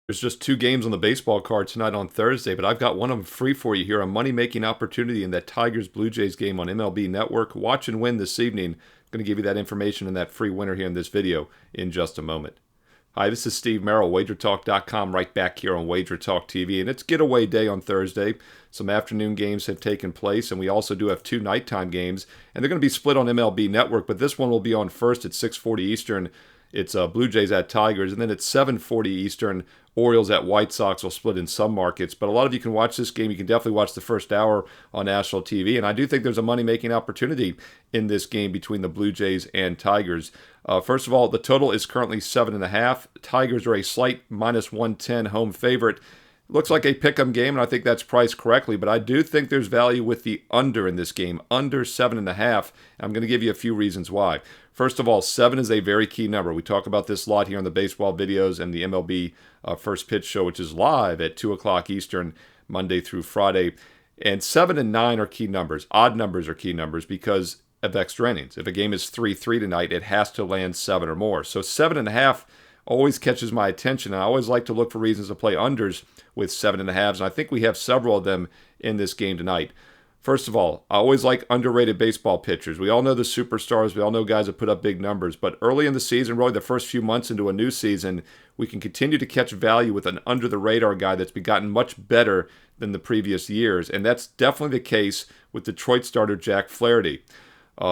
There's just two games on the baseball card tonight on Thursday, but I've got one of them free for you here. A money-making opportunity in that Tigers-Blue Jays game on MLB Network. Watch and win this evening. I'm going to give you that information and that free winner here in this video in just a moment. Hi, this is Steve Merrill, WagerTalk.com, right back here on WagerTalk TV. And it's getaway day on Thursday. Some afternoon games have taken place, and we also do have two nighttime games. And they're going to be split on MLB Network, but this one will be on first at 6:40 Eastern. It's Blue Jays at Tigers, and then at 7:40 Eastern, Orioles at White Sox will split in some markets. But a lot of you can watch this game. You can definitely watch the first hour on national TV, and I do think there's a money-making opportunity in this game between the Blue Jays and Tigers. First of all, the total is currently 7.5. Tigers are a slight -110 home favorite. Looks like a pick'em game, and I think that's priced correctly, but I do think there's value with the under in this game, under 7.5. I'm going to give you a few reasons why. First of all, 7 is a very key number. We talk about this a lot here on the baseball videos and the MLB First Pitch Show, which is live at 2 o'clock Eastern, Monday through Friday. And 7 and 9 are key numbers. Odd numbers are key numbers because of extra innings. If a game is 3-3 tonight, it has to land 7 or more. So 7.5 always catches my attention. I always like to look for reasons to play unders with 7.5s, and I think we have several of them in this game tonight. First of all, I always like underrated baseball pitchers. We all know the superstars. We all know guys that put up big numbers. But early in the season, really the first few months into a new season, we can continue to catch value with an under-the-radar guy that's gotten much better than the previous years. And that's definitely the case with Detroit starter Jack Flaherty.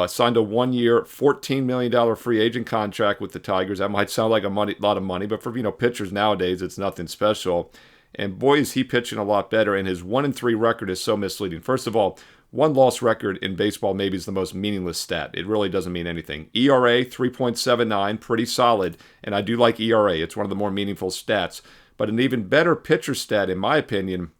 Signed a one-year, $14 million free agent contract with the Tigers. That might sound like a lot of money, but for pitchers nowadays, it's nothing special. And boy, is he pitching a lot better, and his 1-3 record is so misleading. First of all, one-loss record in baseball maybe is the most meaningless stat. It really doesn't mean anything. ERA, 3.79, pretty solid, and I do like ERA. It's one of the more meaningful stats. But an even better pitcher stat, in my opinion,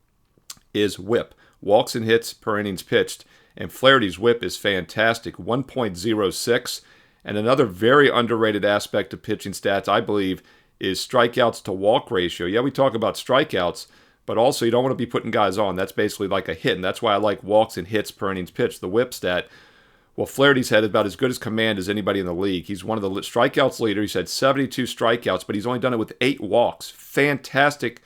is WHIP, walks and hits per innings pitched. And Flaherty's WHIP is fantastic, 1.06. And another very underrated aspect of pitching stats, I believe, is strikeouts to walk ratio. Yeah, we talk about strikeouts, but also you don't want to be putting guys on. That's basically like a hit, and that's why I like walks and hits per innings pitched, the WHIP stat. Well, Flaherty's had about as good as command as anybody in the league. He's one of the strikeouts leader. He's had 72 strikeouts, but he's only done it with 8 walks. Fantastic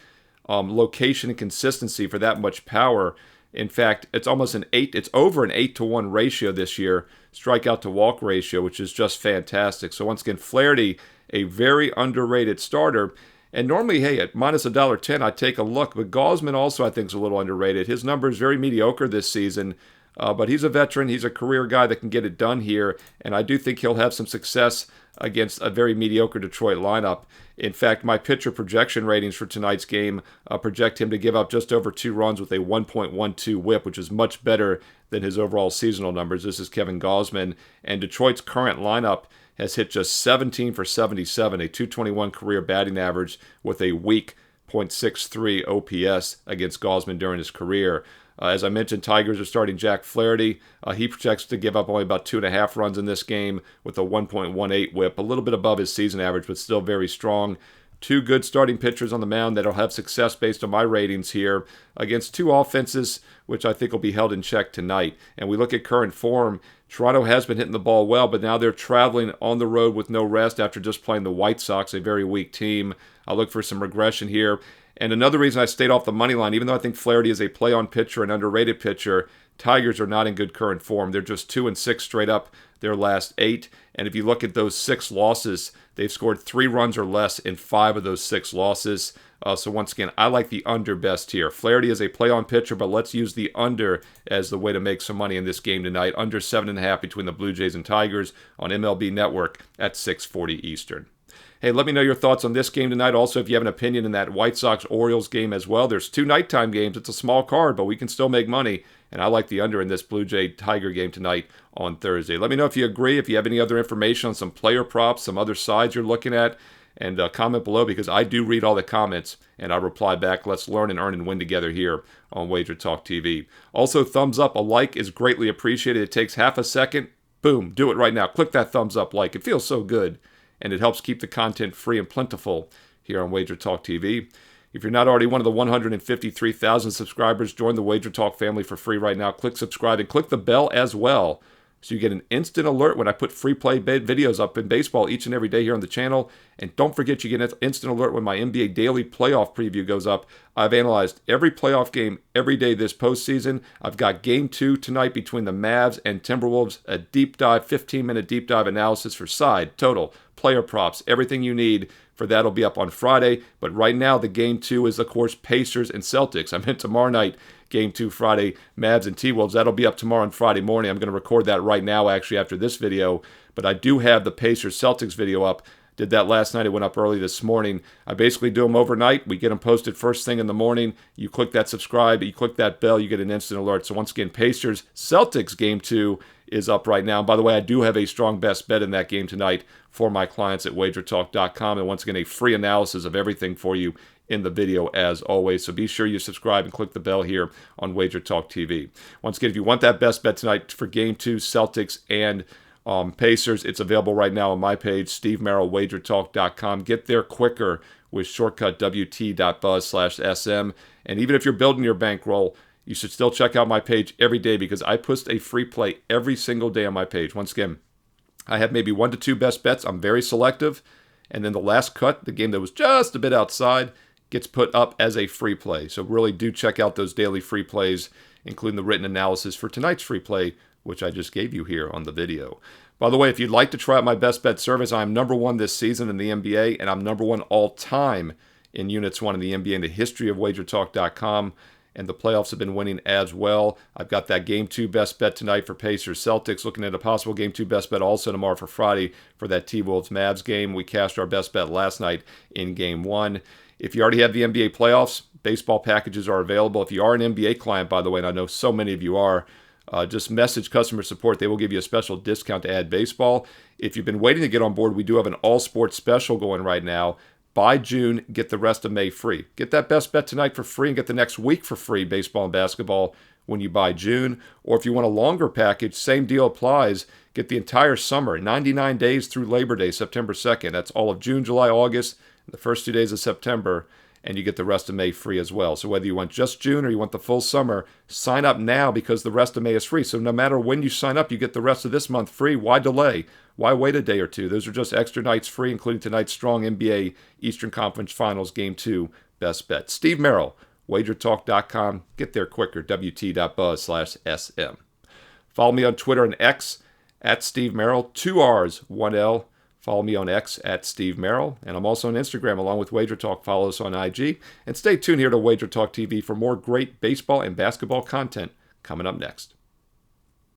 location and consistency for that much power. In fact, it's over an 8-to-1 ratio this year, strikeout to walk ratio, which is just fantastic. So once again, Flaherty, a very underrated starter. And normally, hey, at minus $1.10, I'd take a look. But Gausman also, I think, is a little underrated. His number is very mediocre this season. But he's a veteran. He's a career guy that can get it done here. And I do think he'll have some success against a very mediocre Detroit lineup. In fact, my pitcher projection ratings for tonight's game project him to give up just over 2 runs with a 1.12 WHIP, which is much better than his overall seasonal numbers. This is Kevin Gausman. And Detroit's current lineup has hit just 17 for 77, a 221 career batting average with a weak .63 OPS against Gausman during his career. As I mentioned, Tigers are starting Jack Flaherty. He projects to give up only about 2.5 runs in this game with a 1.18 WHIP, a little bit above his season average, but still very strong. Two good starting pitchers on the mound that'll have success based on my ratings here against two offenses, which I think will be held in check tonight. And we look at current form. Toronto has been hitting the ball well, but now they're traveling on the road with no rest after just playing the White Sox, a very weak team. I'll look for some regression here. And another reason I stayed off the money line, even though I think Flaherty is a play-on pitcher, an underrated pitcher, Tigers are not in good current form. They're just 2-6 straight up their last 8. And if you look at those 6 losses, they've scored 3 runs or less in 5 of those 6 losses. So once again, I like the under best here. Flaherty is a play-on pitcher, but let's use the under as the way to make some money in this game tonight. Under 7.5 between the Blue Jays and Tigers on MLB Network at 6:40 Eastern. Hey, let me know your thoughts on this game tonight. Also, if you have an opinion in that White Sox-Orioles game as well. There's 2 nighttime games. It's a small card, but we can still make money. And I like the under in this Blue Jay-Tiger game tonight on Thursday. Let me know if you agree, if you have any other information on some player props, some other sides you're looking at, and comment below because I do read all the comments and I reply back. Let's learn and earn and win together here on WagerTalk TV. Also, thumbs up, a like is greatly appreciated. It takes half a second. Boom, do it right now. Click that thumbs up like. It feels so good. And it helps keep the content free and plentiful here on WagerTalk TV. If you're not already one of the 153,000 subscribers, join the WagerTalk family for free right now. Click subscribe and click the bell as well So you get an instant alert when I put free play videos up in baseball each and every day here on the channel. And don't forget, you get an instant alert when my NBA daily playoff preview goes up. I've analyzed every playoff game every day this postseason. I've got Game 2 tonight between the Mavs and Timberwolves, a deep dive, 15-minute deep dive analysis for side, total, player props, everything you need. For that will be up on Friday. But right now, the Game 2 is, of course, Pacers and Celtics. I meant tomorrow night, Game 2 Friday, Mavs and T-Wolves. That'll be up tomorrow on Friday morning. I'm going to record that right now, actually, after this video. But I do have the Pacers-Celtics video up. Did that last night. It went up early this morning. I basically do them overnight. We get them posted first thing in the morning. You click that subscribe, you click that bell, you get an instant alert. So once again, Pacers-Celtics Game 2 is up right now. And by the way, I do have a strong best bet in that game tonight for my clients at WagerTalk.com. And once again, a free analysis of everything for you in the video as always. So be sure you subscribe and click the bell here on WagerTalk TV. Once again, if you want that best bet tonight for Game 2, Celtics and Pacers, it's available right now on my page, Steve Merrill, WagerTalk.com. Get there quicker with shortcut wt.buzz/sm. And even if you're building your bankroll, you should still check out my page every day because I post a free play every single day on my page. Once again, I have maybe 1 to 2 best bets. I'm very selective. And then the last cut, the game that was just a bit outside, gets put up as a free play. So really do check out those daily free plays, including the written analysis for tonight's free play, which I just gave you here on the video. By the way, if you'd like to try out my best bet service, I'm #1 this season in the NBA, and I'm #1 all time in Units 1 in the NBA in the history of WagerTalk.com. And the playoffs have been winning as well. I've got that Game 2 best bet tonight for Pacers-Celtics. Looking at a possible Game 2 best bet also tomorrow for Friday for that T-Wolves-Mavs game. We cashed our best bet last night in Game 1. If you already have the NBA playoffs, baseball packages are available. If you are an NBA client, by the way, and I know so many of you are, just message customer support. They will give you a special discount to add baseball. If you've been waiting to get on board, we do have an all-sports special going right now. By June, get the rest of May free. Get that best bet tonight for free and get the next week for free, baseball and basketball, when you buy June. Or if you want a longer package, same deal applies. Get the entire summer, 99 days through Labor Day, September 2nd. That's all of June, July, August, the first 2 days of September, and you get the rest of May free as well. So whether you want just June or you want the full summer, sign up now because the rest of May is free. So no matter when you sign up, you get the rest of this month free. Why delay? Why wait a day or two? Those are just extra nights free, including tonight's strong NBA Eastern Conference Finals Game 2 best bet. Steve Merrill, WagerTalk.com. Get there quicker, wt.buzz/sm. Follow me on Twitter and X at Steve Merrill, 2 R's, 1 L. Follow me on X at Steve Merrill. And I'm also on Instagram along with WagerTalk. Follow us on IG. And stay tuned here to WagerTalk TV for more great baseball and basketball content coming up next.